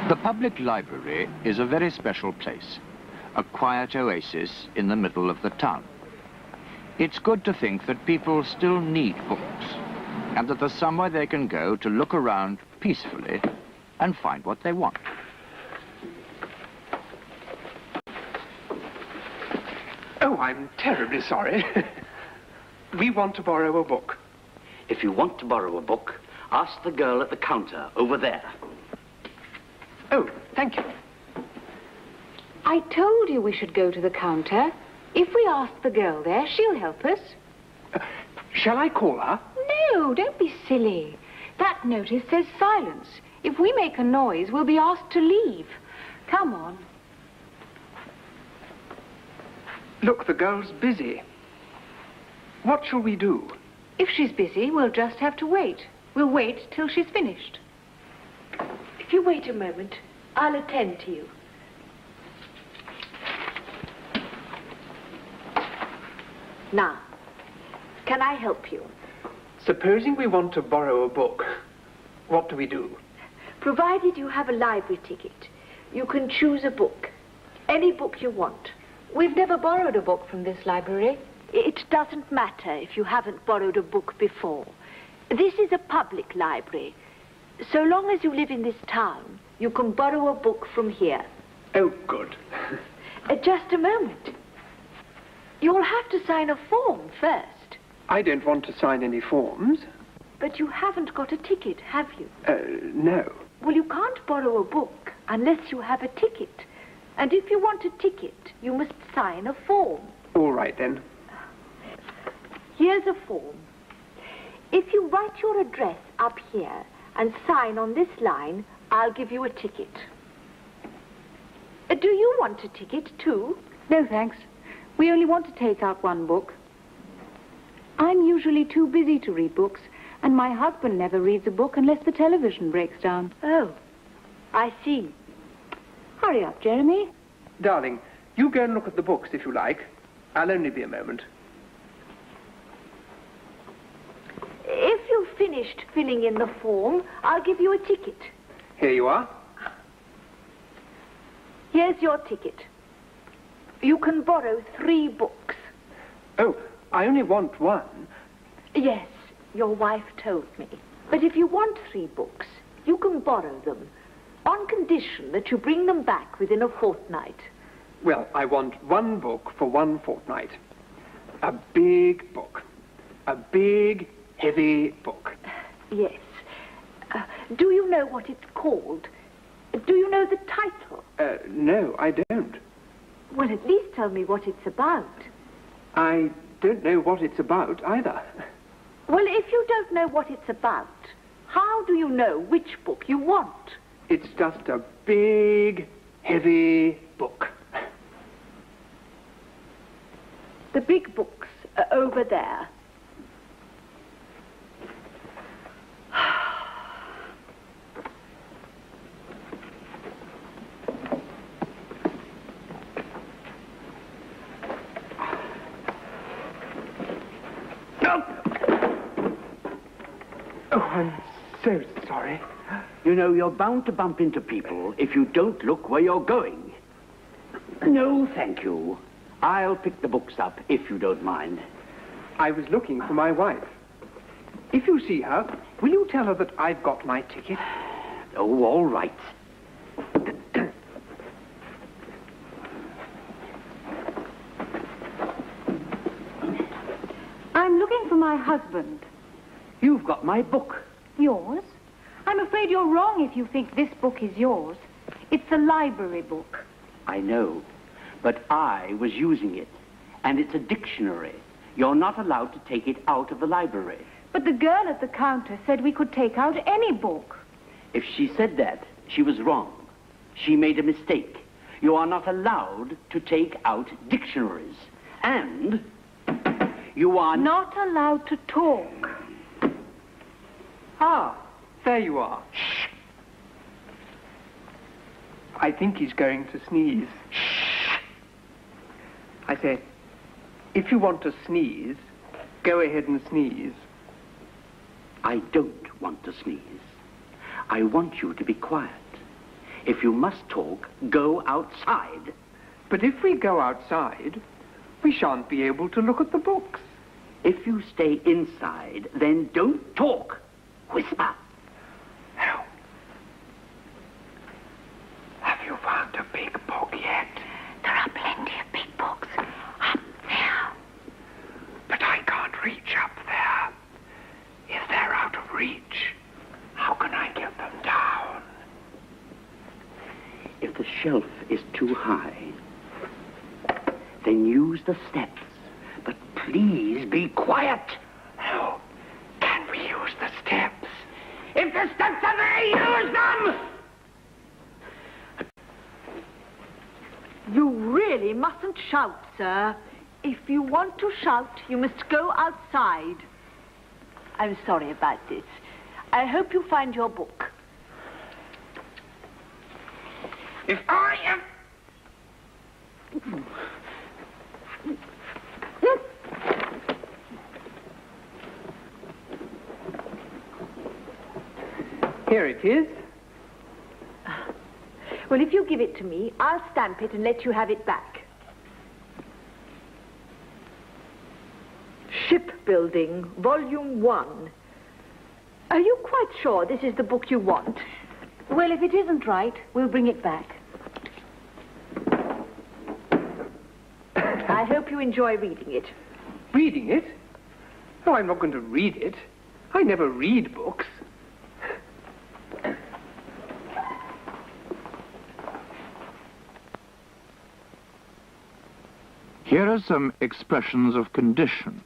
The public library is a very special place, a quiet oasis in the middle of the town. It's good to think that people still need books, and that there's somewhere they can go to look around peacefully and find what they want. Oh, I'm terribly sorry. We want to borrow a book. If you want to borrow a book, ask the girl at the counter over there. Oh, thank you. I told you we should go to the counter. If we ask the girl there, she'll help us. Shall I call her? No, don't be silly. That notice says silence. If we make a noise, we'll be asked to leave. Come on. Look, the girl's busy. What shall we do? If she's busy, we'll just have to wait. We'll wait till she's finished. If you wait a moment, I'll attend to you. Now, can I help you? Supposing we want to borrow a book, what do we do? Provided you have a library ticket, you can choose a book. Any book you want. We've never borrowed a book from this library. It doesn't matter if you haven't borrowed a book before. This is a public library. So long as you live in this town, you can borrow a book from here. Oh, good. Just a moment. You'll have to sign a form first. I don't want to sign any forms. But you haven't got a ticket, have you? No. Well, you can't borrow a book unless you have a ticket. And if you want a ticket, you must sign a form. All right, then. Here's a form. If you write your address up here and sign on this line, I'll give you a ticket. Do you want a ticket, too? No, thanks. We only want to take out one book. I'm usually too busy to read books, and my husband never reads a book unless the television breaks down. Oh, I see. Hurry up, Jeremy. Darling, you go and look at the books if you like. I'll only be a moment. If you've finished filling in the form, I'll give you a ticket. Here you are. Here's your ticket. You can borrow 3 books. Oh, I only want one. Yes, your wife told me. But if you want 3 books, you can borrow them, on condition that you bring them back within a fortnight. Well, I want 1 book for 1 fortnight. A big book. A big, heavy book. Yes. Do you know what it's called? Do you know the title? No, I don't. Well, at least tell me what it's about. I don't know what it's about either. Well, if you don't know what it's about, how do you know which book you want? It's just a big, heavy book. The big books are over there. Oh, I'm so sorry. You know, you're bound to bump into people if you don't look where you're going. No, thank you. I'll pick the books up, if you don't mind. I was looking for my wife. If you see her, will you tell her that I've got my ticket? Oh, all right. I'm looking for my husband. You've got my book. Yours? I'm afraid you're wrong if you think this book is yours. It's a library book. I know, but I was using it, and it's a dictionary. You're not allowed to take it out of the library. But the girl at the counter said we could take out any book. If she said that, she was wrong. She made a mistake. You are not allowed to take out dictionaries. And you are not allowed to talk. Ah, there you are. Shh. I think he's going to sneeze. Shh. I say, if you want to sneeze, go ahead and sneeze. I don't want to sneeze. I want you to be quiet. If you must talk, go outside. But if we go outside, we shan't be able to look at the books. If you stay inside, then don't talk. Whisper. Now, have you found a big book yet? There are plenty of big books up there. But I can't reach up there. If they're out of reach, how can I get them down? If the shelf is too high, then use the steps. But please be quiet. No. Can we use the steps? If the steps are there, use them! You really mustn't shout, sir. If you want to shout, you must go outside. I'm sorry about this. I hope you find your book. If I am... Here it is. Well, if you give it to me, I'll stamp it and let you have it back. Shipbuilding, Volume 1. Are you quite sure this is the book you want? Well, if it isn't right, we'll bring it back. I hope you enjoy reading it. Reading it? Oh, I'm not going to read it. I never read books. Here are some expressions of condition.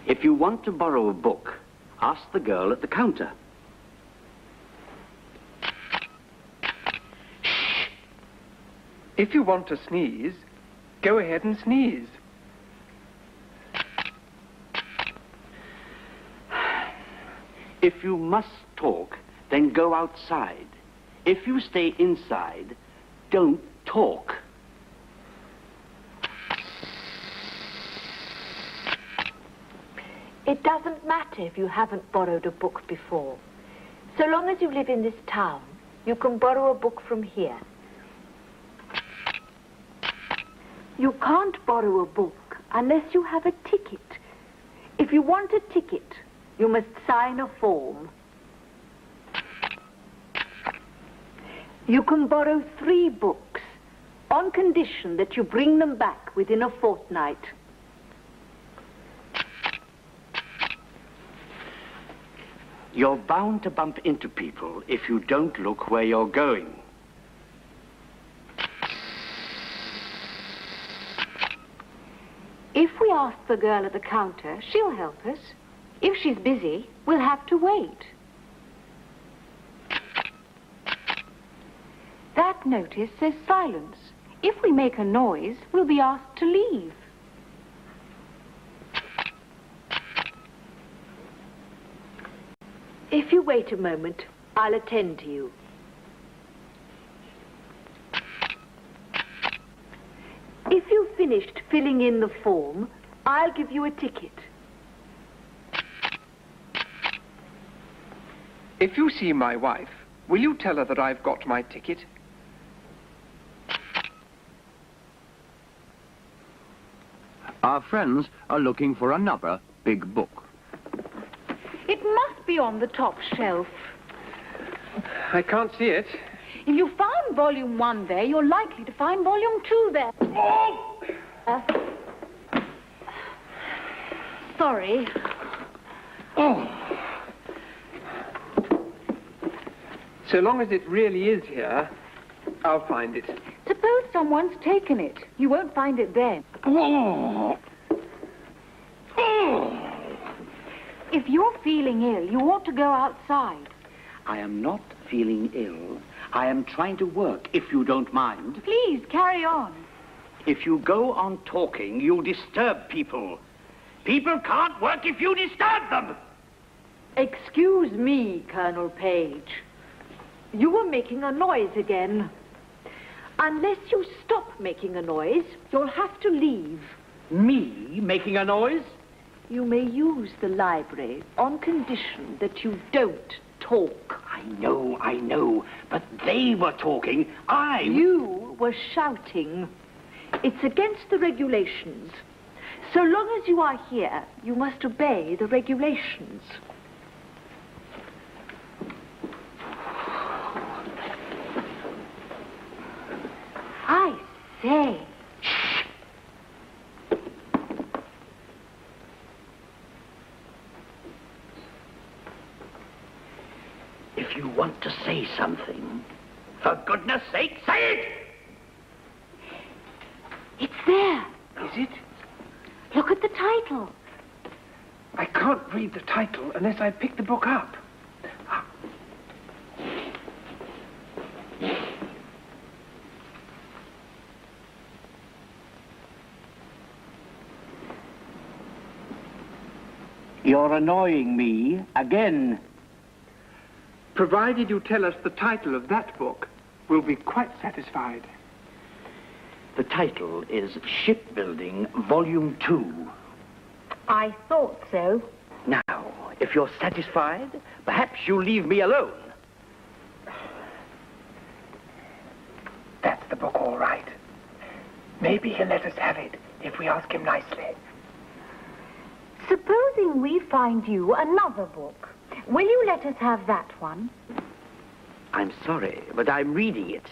If you want to borrow a book, ask the girl at the counter. If you want to sneeze, go ahead and sneeze. If you must talk, then go outside. If you stay inside, don't talk. It doesn't matter if you haven't borrowed a book before. So long as you live in this town, you can borrow a book from here. You can't borrow a book unless you have a ticket. If you want a ticket, you must sign a form. You can borrow 3 books on condition that you bring them back within a fortnight. You're bound to bump into people if you don't look where you're going. If we ask the girl at the counter, she'll help us. If she's busy, we'll have to wait. That notice says silence. If we make a noise, we'll be asked to leave. If you wait a moment, I'll attend to you. If you've finished filling in the form, I'll give you a ticket. If you see my wife, will you tell her that I've got my ticket? Our friends are looking for another big book. It must be on the top shelf. I can't see it. If you found Volume 1 there, you're likely to find Volume 2 there. Oh! Sorry. Oh! So long as it really is here, I'll find it. Suppose someone's taken it. You won't find it then. Oh! Oh! If you're feeling ill, you ought to go outside. I am not feeling ill. I am trying to work, if you don't mind. Please, carry on. If you go on talking, you'll disturb people. People can't work if you disturb them. Excuse me, Colonel Page. You were making a noise again. Unless you stop making a noise, you'll have to leave. Me making a noise? You may use the library on condition that you don't talk. I know, but they were talking. You were shouting. It's against the regulations. So long as you are here, you must obey the regulations. I say. If you want to say something, for goodness sake, say it! It's there. Is it? Look at the title. I can't read the title unless I pick the book up. You're annoying me again. Provided you tell us the title of that book, we'll be quite satisfied. The title is Shipbuilding, Volume 2. I thought so. Now, if you're satisfied, perhaps you'll leave me alone. That's the book, all right. Maybe he'll let us have it if we ask him nicely. Supposing we find you another book. Will you let us have that one? I'm sorry, but I'm reading it.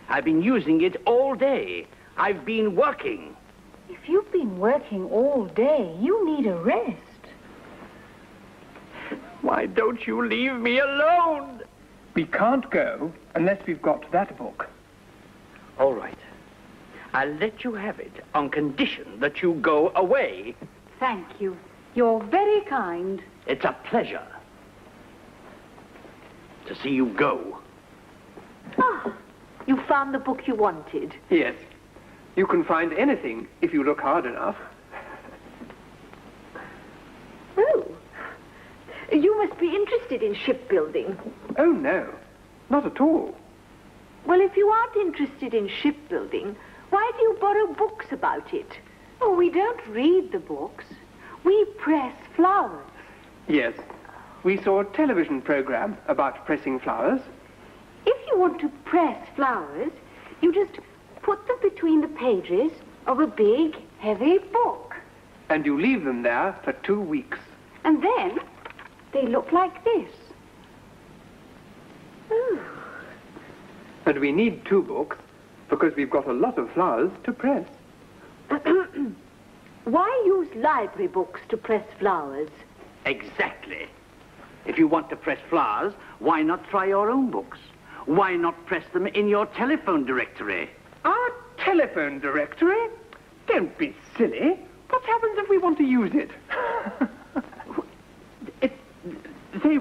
I've been using it all day. I've been working. If you've been working all day, you need a rest. Why don't you leave me alone? We can't go unless we've got that book. All right. I'll let you have it on condition that you go away. Thank you. You're very kind. It's a pleasure to see you go. Ah, you found the book you wanted. Yes. You can find anything if you look hard enough. Oh. You must be interested in shipbuilding. Oh, no. Not at all. Well, if you aren't interested in shipbuilding, why do you borrow books about it? Oh, we don't read the books. We press flowers. Yes. We saw a television program about pressing flowers. If you want to press flowers, you just put them between the pages of a big, heavy book. And you leave them there for 2 weeks. And then they look like this. Ooh. And we need 2 books because we've got a lot of flowers to press. Why use library books to press flowers? Exactly. If you want to press flowers, why not try your own books? Why not press them in your telephone directory? Our telephone directory? Don't be silly. What happens if we want to use it? They...